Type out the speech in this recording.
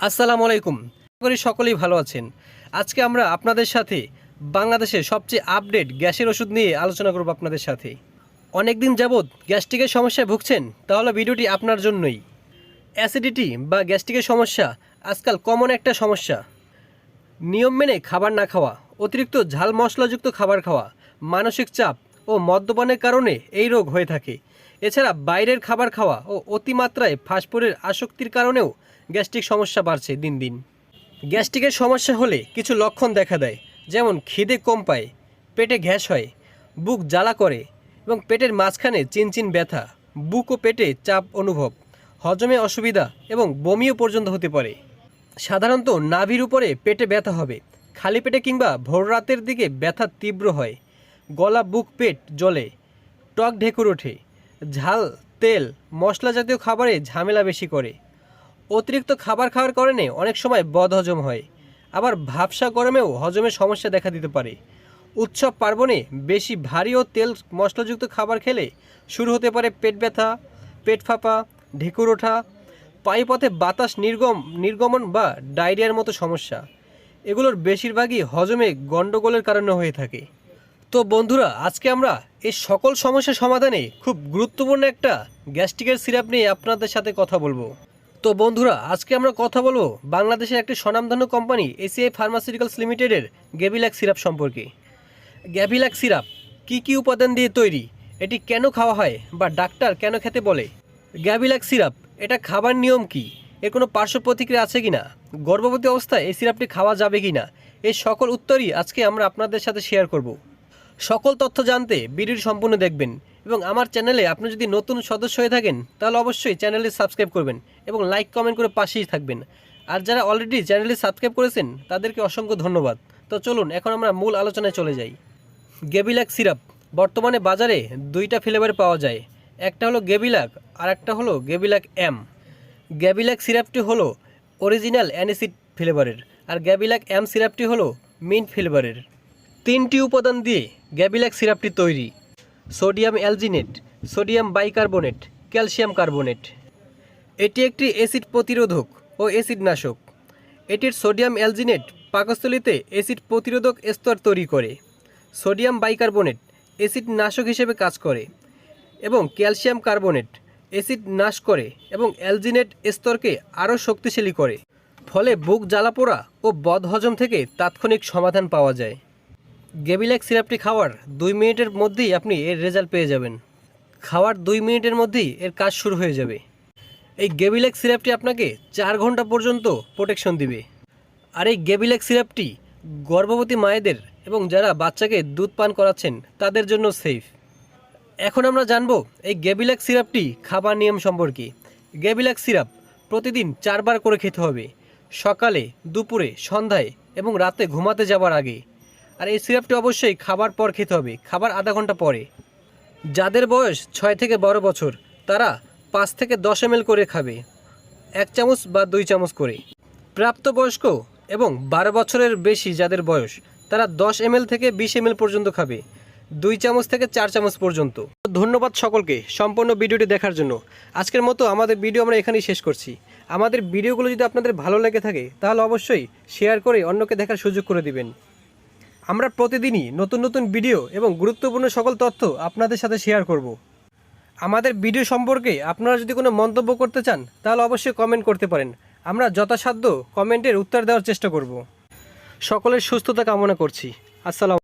আসসালামু আলাইকুম। আশা করি সকলেই ভালো আছেন। আজকে আমরা আপনাদের সাথে বাংলাদেশের সবচেয়ে আপডেট গ্যাসের ওষুধ নিয়ে আলোচনা করব আপনাদের সাথে। অনেকদিন যাবৎ গ্যাস্ট্রিকের সমস্যায় ভুগছেন, তাহলে ভিডিওটি আপনার জন্যই। অ্যাসিডিটি বা গ্যাস্ট্রিকের সমস্যা আজকাল কমন একটা সমস্যা। নিয়ম মেনে খাবার না খাওয়া, অতিরিক্ত ঝাল মশলাযুক্ত খাবার খাওয়া, মানসিক চাপ ও মদ্যপানের কারণে এই রোগ হয়ে থাকে। এছাড়া বাইরের খাবার খাওয়া ও অতিমাত্রায় ফাস্টফুডের আসক্তির কারণেও গ্যাস্ট্রিক সমস্যা বাড়ছে দিন দিন। গ্যাস্ট্রিকের সমস্যা হলে কিছু লক্ষণ দেখা দেয়, যেমন খিদে কম পায়, পেটে গ্যাস হয়, বুক জ্বালা করে এবং পেটের মাঝখানে চিনচিন ব্যথা, বুক ও পেটে চাপ অনুভব, হজমে অসুবিধা এবং বমিও পর্যন্ত হতে পারে। সাধারণত নাভির উপরে পেটে ব্যথা হবে, খালি পেটে কিংবা ভোর রাতের দিকে ব্যথা তীব্র হয়, গলা বুক পেট জ্বলে, টক ঢেকুর ওঠে, ঝাল তেল মশলা জাতীয় খাবারে ঝামেলা বেশি করে। অতিরিক্ত খাবার খাওয়ার কারণে অনেক সময় বদহজম হয়, আবার ভাবসা গরমেও হজমের সমস্যা দেখা দিতে পারে। উৎসব পার্বণে বেশি ভারী ও তেল মশলাযুক্ত খাবার খেলে শুরু হতে পারে পেট ব্যথা, পেট ফাঁপা, ঢেকুর ওঠা, পায়ুপথে বাতাস নির্গমন বা ডায়রিয়ার মতো সমস্যা। এগুলোর বেশিরভাগই হজমে গণ্ডগোলের কারণে হয়ে থাকে। তো বন্ধুরা, আজকে আমরা এই সকল সমস্যার সমাধানে খুব গুরুত্বপূর্ণ একটা গ্যাস্ট্রিকের সিরাপ নিয়ে আপনাদের সাথে কথা বলবো। তো বন্ধুরা, আজকে আমরা কথা বলবো বাংলাদেশের একটি স্বনামধন্য কোম্পানি এসিআই ফার্মাসিউটিক্যালস লিমিটেডের গ্যাভিলাক্স সিরাপ সম্পর্কে। গ্যাভিলাক্স সিরাপ কী কী উপাদান দিয়ে তৈরি, এটি কেন খাওয়া হয় বা ডাক্তার কেন খেতে বলে, গ্যাভিলাক্স সিরাপ এটা খাবার নিয়ম কি, এর কোনো পার্শ্ব প্রতিক্রিয়া আছে কি না, গর্ভবতী অবস্থায় এই সিরাপটি খাওয়া যাবে কি না, এই সকল উত্তরই আজকে আমরা আপনাদের সাথে শেয়ার করব। সকল তথ্য জানতে ভিডিওটি সম্পূর্ণ দেখবেন এবং আমার চ্যানেলে আপনি যদি নতুন সদস্য হয়ে থাকেন তাহলে অবশ্যই চ্যানেলটি সাবস্ক্রাইব করবেন এবং লাইক কমেন্ট করে পাশেই থাকবেন। আর যারা অলরেডি চ্যানেলটি সাবস্ক্রাইব করেছেন তাদেরকে অসংখ্য ধন্যবাদ। তো চলুন এখন আমরা মূল আলোচনায় চলে যাই। গ্যাভিলাক্স সিরাপ বর্তমানে বাজারে দুইটা ফ্লেভারে পাওয়া যায়, একটা হলো গ্যাভিলাক আর একটা হলো গ্যাভিলাক এম। গ্যাভিলাক সিরাপটি হলো অরিজিনাল অ্যানিসিড ফ্লেভারের আর গ্যাভিলাক এম সিরাপটি হলো মিন্ট ফ্লেভারের। তিনটি উপাদান দিয়ে গ্যাভিলাক্স সিরাপটি তৈরি: sodium alginate, sodium bicarbonate, calcium carbonate. এটি একটি অ্যাসিড প্রতিরোধক ও অ্যাসিড নাশক। এটির সোডিয়াম অ্যালজিনেট পাকস্থলীতে অ্যাসিড প্রতিরোধক স্তর তৈরি করে, সোডিয়াম বাইকার্বনেট অ্যাসিড নাশক হিসেবে কাজ করে এবং ক্যালসিয়াম কার্বনেট অ্যাসিড নাশ করে এবং অ্যালজিনেট স্তরকে আরও শক্তিশালী করে। ফলে বুক জ্বালাপোড়া ও বদহজম থেকে তাৎক্ষণিক সমাধান পাওয়া যায়। গ্যাভিলাক্স সিরাপটি খাওয়ার 2 মিনিটের মধ্যেই আপনি এর রেজাল্ট পেয়ে যাবেন। খাওয়ার 2 মিনিটের মধ্যেই এর কাজ শুরু হয়ে যাবে। এই গ্যাভিলাক্স সিরাপটি আপনাকে 4 ঘন্টা পর্যন্ত প্রোটেকশন দিবে। আর এই গ্যাভিলাক্স সিরাপটি গর্ভবতী মায়েদের এবং যারা বাচ্চাকে দুধ পান করাচ্ছেন তাদের জন্য সেফ। এখন আমরা জানব এই গ্যাভিলাক্স সিরাপটি খাবার নিয়ম সম্পর্কে। গ্যাভিলাক্স সিরাপ প্রতিদিন 4 বার করে খেতে হবে, সকালে, দুপুরে, সন্ধ্যায় এবং রাতে ঘুমাতে যাবার আগে। আর এই সিরাপটি অবশ্যই খাবার পর খেতে হবে, খাবার আধা ঘন্টা পরে। যাদের বয়স 6 থেকে 12 বছর তারা 5 থেকে 10 ml করে খাবে, 1 চামচ বা 2 চামচ করে। প্রাপ্তবয়স্ক এবং 12 বছরের বেশি যাদের বয়স তারা 10 ml থেকে 20 ml পর্যন্ত খাবে, 2 চামচ থেকে 4 চামচ পর্যন্ত। ধন্যবাদ সকলকে সম্পূর্ণ ভিডিওটি দেখার জন্য। আজকের মতো আমাদের ভিডিও আমরা এখানেই শেষ করছি। আমাদের ভিডিওগুলো যদি আপনাদের ভালো লেগে থাকে তাহলে অবশ্যই শেয়ার করে অন্যকে দেখার সুযোগ করে দিবেন। আমরা প্রতিদিনই নতুন নতুন ভিডিও এবং গুরুত্বপূর্ণ সকল তথ্য আপনাদের সাথে শেয়ার করব। আমাদের ভিডিও সম্পর্কে আপনারা যদি কোনো মন্তব্য করতে চান তাহলে অবশ্যই কমেন্ট করতে পারেন, আমরা যথাসাধ্য কমেন্টের উত্তর দেওয়ার চেষ্টা করব। সকলের সুস্থতা কামনা করছি। আসসালাম।